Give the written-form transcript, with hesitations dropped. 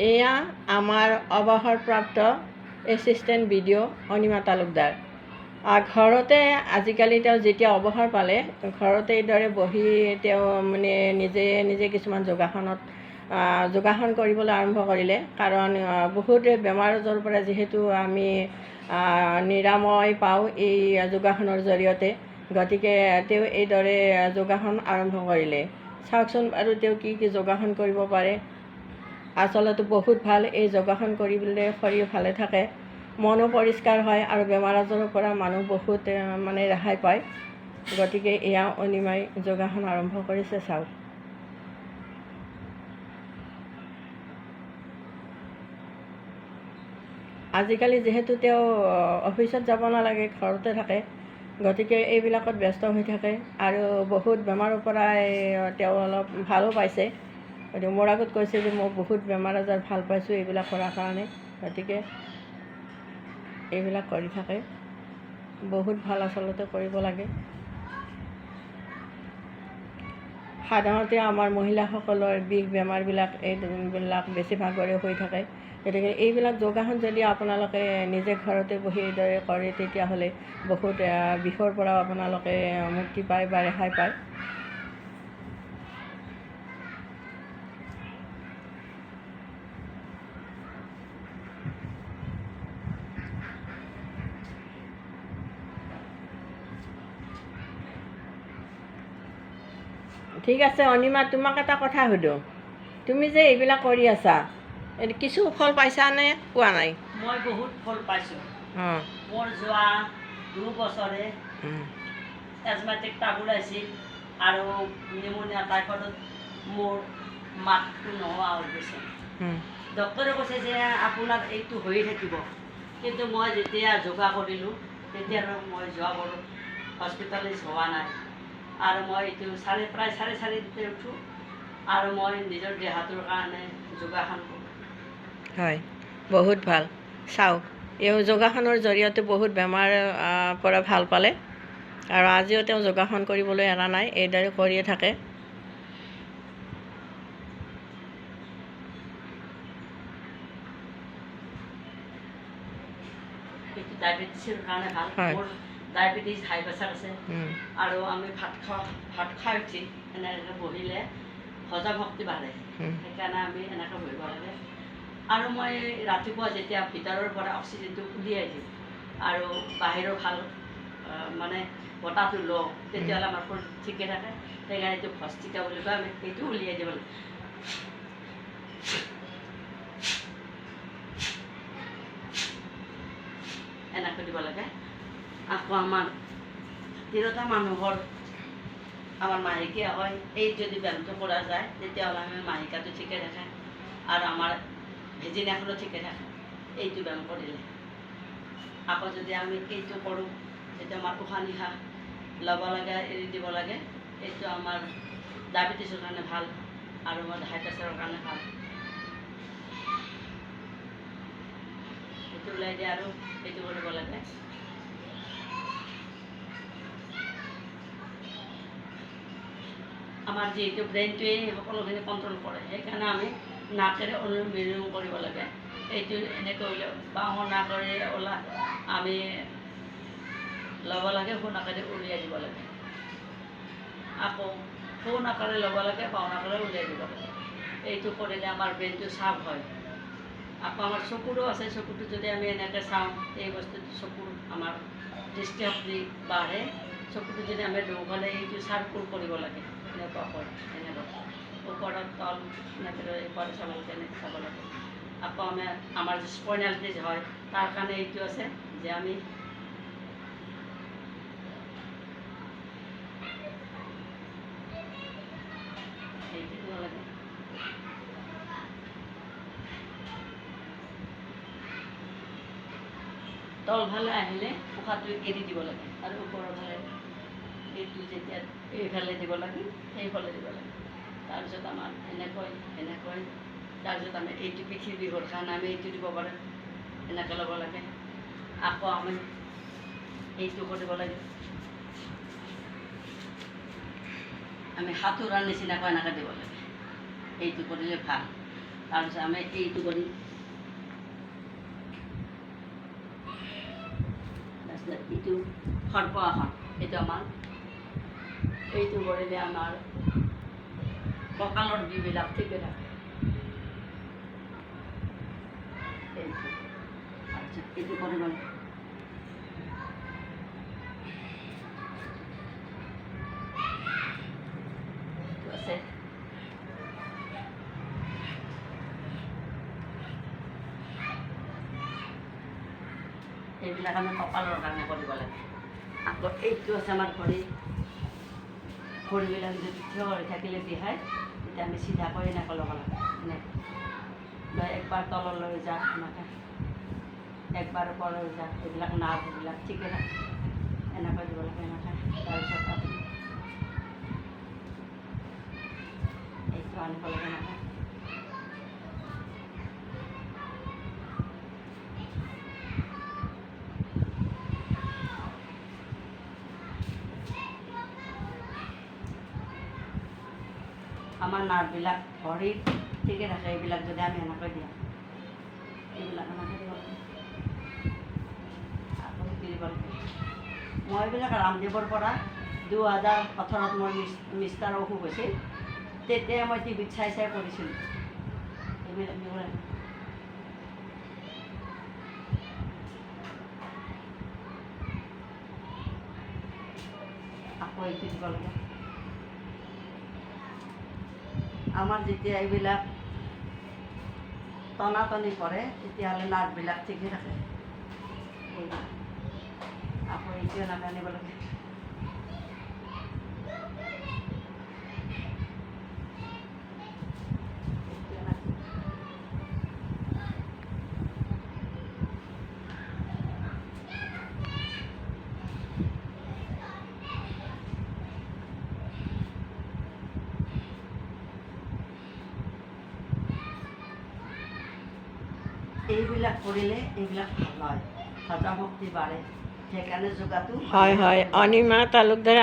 এয়া আমাৰ অৱসৰপ্ৰাপ্ত এছিষ্টেণ্ট BDO অনিমা তালুকদাৰ। ঘৰতে আজিকালি তেওঁ যেতিয়া অৱসৰ পালে ঘৰতে এইদৰে বহি তেওঁ মানে নিজে কিছুমান যোগাসন কৰিবলৈ আৰম্ভ কৰিলে। কাৰণ বহুত বেমাৰ আজাৰৰ পৰা যিহেতু আমি নিৰাময় পাওঁ এই যোগাসনৰ জৰিয়তে, গতিকে তেওঁ এইদৰে যোগাসন আৰম্ভ কৰিলে। চাওকচোন আৰু তেওঁ কি যোগাসন কৰিব পাৰে। আচলতে বহুত ভাল, এই যোগাসন কৰিবলৈ শৰীৰ ভালে থাকে, মনো পৰিষ্কাৰ হয় আৰু বেমাৰ আজাৰৰ পৰা মানুহ বহুত মানে ৰেহাই পায়। গতিকে এয়া অনিমাই যোগাসন আৰম্ভ কৰিছে। চাওক, আজিকালি যিহেতু তেওঁ অফিচত যাব নালাগে, ঘৰতে থাকে, গতিকে এইবিলাকত ব্যস্ত হৈ থাকে আৰু বহুত বেমাৰৰ পৰা তেওঁ অলপ ভালো পাইছে। গতিকে মোৰ আগত কৈছে যে মই বহুত বেমাৰ আজাৰ ভাল পাইছোঁ এইবিলাক কৰাৰ কাৰণে। গতিকে এইবিলাক কৰি থাকে, বহুত ভাল, আচলতে কৰিব লাগে। সাধাৰণতে আমাৰ মহিলাসকলৰ বিষ বেমাৰবিলাক এইবিলাক বেছিভাগৰে হৈ থাকে। গতিকে এইবিলাক যোগাসন যদি আপোনালোকে নিজে ঘৰতে বহি এইদৰে কৰে, তেতিয়াহ'লে বহুত বিষৰ পৰাও আপোনালোকে মুক্তি পায় বা ৰেহাই পায়। ঠিক আছে অনিমা, তোমাক এটা কথা সুধোঁ। তুমি যে এইবিলাক কৰি আছা, কিছু ফল পাইছানে পোৱা নাই? মই বহুত ফল পাইছোঁ। মোৰ যোৱা 2 বছৰে এজমেটিক টাবুল আছিল আৰু নিউমনিয়া টাইফয়েডত মোৰ মাতটো নোহোৱা হৈ গৈছে। ডক্টৰে কৈছে যে আপোনাৰ এইটো হৈয়ে থাকিব। কিন্তু মই যেতিয়া যোগা কৰিলোঁ তেতিয়া মই যোৱা বছৰ হস্পিটেলাইজ হোৱা নাই। আৰু মই এইটো প্ৰায় 4:30 উঠোঁ আৰু মই নিজৰ দেহাটোৰ কাৰণে যোগাসন কৰোঁ। হয়, বহুত ভাল। চাওক, এই যোগাসনৰ জৰিয়তে বহুত বেমাৰ পৰা ভাল পালে আৰু আজিও তেওঁ যোগাসন কৰিবলৈ এৰা নাই, এইদৰে কৰিয়ে থাকে। এইটো ডায়েবেটিছৰ কাৰণে ভাল। মোৰ ডায়েবেটিছ হাই প্ৰেছাৰ আছে আৰু আমি ভাত খাই উঠি এনেকৈ বহিলে হজম শক্তি বাঢ়ে, সেইকাৰণে আমি এনেকৈ বহিব লাগে। আৰু মই ৰাতিপুৱা যেতিয়া ভিতৰৰ পৰা অক্সিজেনটো উলিয়াই দিওঁ আৰু বাহিৰৰ ভাল মানে বতাহটো লওঁ, তেতিয়াহ'লে আমাৰ শৰীৰ ঠিকে থাকে। সেইকাৰণে এইটো ভস্ত্ৰিকা বুলি কয়, আমি সেইটো উলিয়াই দিব লাগে। এনেকৈ দিব লাগে। আকৌ আমাৰ তিৰোতা মানুহৰ আমাৰ মাহেকীয়া হয়, এই যদি ব্যায়ামটো কৰা যায় তেতিয়াহ'লে আমাৰ মাহেকীয়াটো ঠিকে থাকে আৰু আমাৰ ভেজিনাখনো ঠিকে থাকে এইটো ব্যায়াম কৰিলে। আকৌ যদি আমি এইটো কৰোঁ, তেতিয়া আমাৰ উশাহ নিশাহ ল'ব লাগে, এৰি দিব লাগে। এইটো আমাৰ ডায়েবেটিছৰ কাৰণে ভাল আৰু আমাৰ হাই প্ৰেছাৰৰ কাৰণে ভাল। এইটো ওলাই দিয়ে আৰু এইটো কৰিব লাগে। আমাৰ যিহেতু ব্ৰেইনটোৱে সকলোখিনি কণ্ট্ৰল কৰে, সেইকাৰণে আমি নাকেৰে অনুলোম বিলোম কৰিব লাগে। এইটো এনেকৈ উলিয়াই বাওঁ নাকেৰে আমি ল'ব লাগে, সোঁ নাকেৰে উলিয়াই দিব লাগে। আকৌ সোঁ নাকেৰে ল'ব লাগে, বাওঁ নাকেৰে উলিয়াই দিব লাগে। এইটো কৰিলে আমাৰ ব্ৰেইনটো চাৰ্প হয়। আকৌ আমাৰ চকুৰো আছে, চকুটো যদি আমি এনেকৈ চাওঁ, এই বস্তুটো চকুৰ আমাৰ দৃষ্টিশক্তি বাঢ়ে। চকুটো যদি আমি দুয়োফালে এইটো চাৰ্কুল কৰিব লাগে, এনেকুৱা হয়, এনেকুৱা ওপৰত তল এনেকৈ ওপৰত চাব লাগে, এনেকৈ চাব লাগে। আকৌ আমাৰ যে স্পাইনেল হয়, তাৰ কাৰণে এইটো আছে যে আমি এইটো দিব লাগে। তলফালে আহিলে উশাহটো এৰি দিব লাগে আৰু ওপৰৰ ফালে এইটো যেতিয়া এইফালে দিব লাগে, সেইফালে দিব লাগে। তাৰপিছত আমাৰ এনেকৈ তাৰপিছত আমি এইটো পিঠিৰ বিষৰ কাৰণে আমি এইটো দিব পাৰোঁ, এনেকৈ ল'ব লাগে। আকৌ আমি এইটো কৰিব লাগে, আমি সাঁতোৰাৰ নিচিনাকৈ এনেকৈ দিব লাগে। এইটো কৰিলে ভাল। তাৰপিছত আমি এইটো কৰিম, তাৰপিছত এইটো সৰ্পাসন, এইটো আমাৰ এইটো কৰিলে আমাৰ কঁকালৰ যিবিলাক ঠিকে থাকে। এইটো তাৰপিছত এইটো কৰিব লাগে। আছে এইবিলাক আমি কঁকালৰ কাৰণে কৰিব লাগে। আকৌ এইটো আছে আমাৰ ভৰিবিলাক যদি থিয় হৈ থাকিলে বিহাই, তেতিয়া আমি চিধা কৰি এনেকৈ ল'ব লাগে। এনেকৈ লৈ একবাৰ তললৈ যা, এনেকৈ একবাৰ ওপৰলৈ যা, এইবিলাক নাৰ্ভবিলাক ঠিকে থাকে, এনেকৈ দিব লাগে। এনেকৈ তাৰপিছত আপুনি এইটো আনিব লাগে এনেকৈ। আমাৰ নাৰ্ভবিলাক ভৰিত ঠিকে থাকে, এইবিলাক যদি আমি এনেকৈ দিওঁ, এইবিলাক এনেকৈ দিব লাগে। আকৌ দিব লাগে। মই এইবিলাক ৰামদেৱৰ পৰা 2018-ত মোৰ মিষ্টাৰ অসুখ হৈছিল, তেতিয়া মই টিভিত চাই চাই কৰিছিলোঁ। এইবিলাক দিব লাগে। আকৌ এইটো দিব লাগে। আমাৰ যেতিয়া এইবিলাক টনাটনি কৰে, তেতিয়াহ'লে নাৰ্ভবিলাক ঠিকে থাকে। আকৌ এইটো এনেকৈ আনিব লাগে। এইবিলাক কৰিলে এইবিলাক ভাল হয়, হজম শক্তি বাঢ়ে, সেইকাৰণে যোগাটো হয়, অনিমা তালুকদাৰ